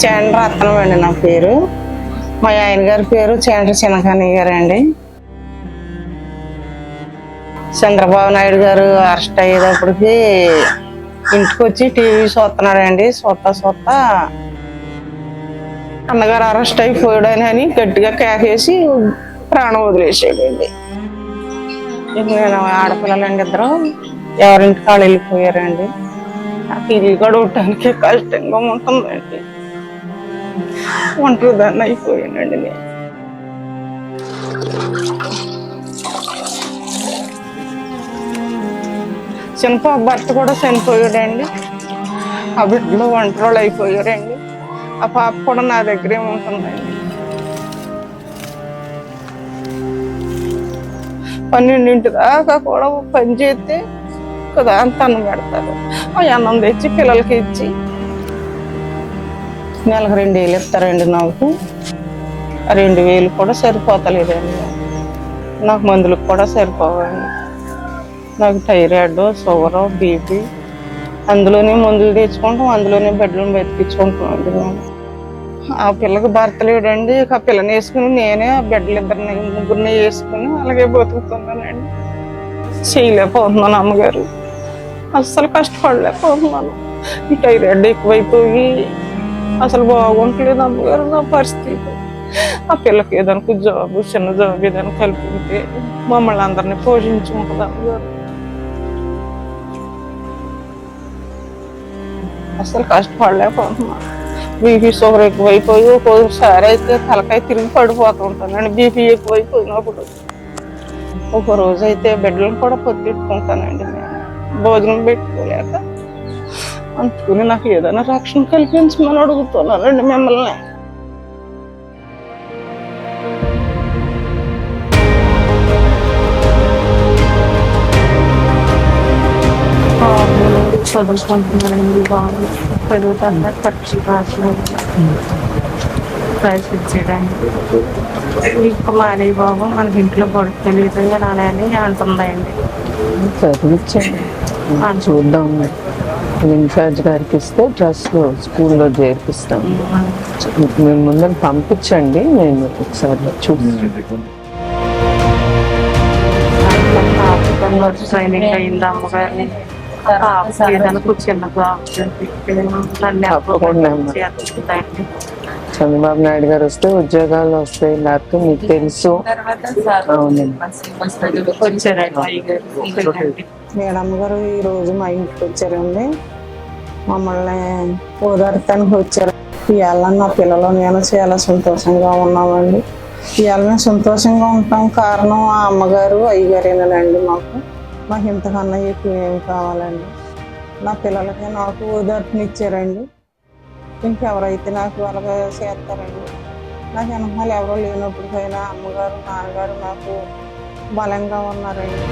చేండ్ర రత్నం అండి నా పేరు. మా ఆయన గారి పేరు చేండ్ర చిన్నకన్నయ్య గారు అండి. చంద్రబాబు నాయుడు గారు అరెస్ట్ అయ్యేటప్పటికి ఇంటికి వచ్చి టీవీ చూస్తున్నాడండి. చూస్తా అన్నగారు అరెస్ట్ అయిపోయాడని అని గట్టిగా కేకేసి ప్రాణం వదిలేసాడండి. నేను ఆడపిల్లలండి, ఇద్దరు ఎవరింటికి వాళ్ళు వెళ్ళిపోయారండి. నాకు ఇల్లు గడవటానికి కష్టంగా ఉంటుందండి. ఒంటరి దాన్ని అయిపోయానండి నేను. చిన్నపాప భర్త కూడా చనిపోయాడండి. ఆ బిడ్డలు ఒంటరి అయిపోయారండి. ఆ పాప కూడా నా దగ్గరే ఉంటుందండి. 12 దాకా కూడా పని చేస్తే కదా అంత అన్నం పెడతారు. ఆ అన్నం తెచ్చి పిల్లలకి ఇచ్చి నెలకు 2,000 ఇస్తారండి. నాకు 2,000 కూడా సరిపోతలేదండి. నాకు మందులకు కూడా సరిపోవండి. నాకు థైరాయిడ్, షుగరు, బీపీ, అందులోనే మందులు తెచ్చుకుంటాం, అందులోనే బెడ్లను బతికించుకుంటాం అండి మేము. ఆ పిల్లకి భర్త లేడండి. ఆ పిల్లని వేసుకుని నేనే ఆ బిడ్డలు ముగ్గురిని వేసుకుని అలాగే బతుకుతున్నానండి. చేయలేకపోతున్నాను అమ్మగారు, అస్సలు కష్టపడలేకపోతున్నాను. ఈ థైరాయిడ్ ఎక్కువైపోయి అసలు బాగుంటలేదు అమ్మగారు నా పరిస్థితి. ఆ పిల్లకి ఏదైనా జాబు, చిన్న జాబు ఏదైనా కలిపితే మమ్మల్ని అందరినీ పోషించుకుంటుంది అమ్మగారు. అసలు కష్టపడలేకపోతున్నాను. బీపీ, షుగర్ ఎక్కువైపోయి ఒక్కోసారి అయితే తలకాయ తిరిగి పడిపోతూ ఉంటానండి. బీపీ ఎక్కువైపోయినప్పుడు ఒక రోజు అయితే బిడ్డలను కూడా పొత్తిట్టుకుంటానండి. నేను భోజనం పెట్టుకోలేక అందుకుని నాకు ఏదైనా రక్షణ కల్పించమని అడుగుతున్నానండి మిమ్మల్ని. చదువుకుంటున్నానండి. బాగా చదువుతున్నా ఖర్చు కాసు ప్రయత్నించడానికి ఇంకా మానే బాబు మనకి ఇంట్లో పడుతుంది అని అంటుందండి. చదివించండి, చూద్దాం. ఇన్ఛార్జ్ గారికి ఇస్తే ట్రస్ట్ స్కూల్లో చేర్పిస్తాం. మేము ముందర పంపించండి, నేను ఒకసారి చూస్తాను. ట్రైనింగ్ అయింది అమ్మగారిని. చంద్రబాబు నాయుడు గారు వస్తే ఉద్యోగాలు వస్తాయి, లేకపోతే మీకు తెలుసు. మేడమ్ గారు ఈ రోజు మా ఇంటికి వచ్చారండి. మమ్మల్ని ఓదార్తానికి వచ్చారు. ఇవాళ నా పిల్లలు నేను చాలా సంతోషంగా ఉన్నామండి. ఇవాళ మేము సంతోషంగా ఉంటాం కారణం ఆ అమ్మగారు, అయ్యగారేనండి. మాకు ఇంతకన్నా ఎక్కువ ఏమి కావాలండి. నా పిల్లలకి నాకు ఓదార్పునిచ్చారండి. ఇంకెవరైతే నాకు అలాగే చేస్తారండి. నాకు వెనకాల ఎవరో లేనప్పటికైనా అమ్మగారు, నాన్నగారు నాకు బలంగా ఉన్నారండి.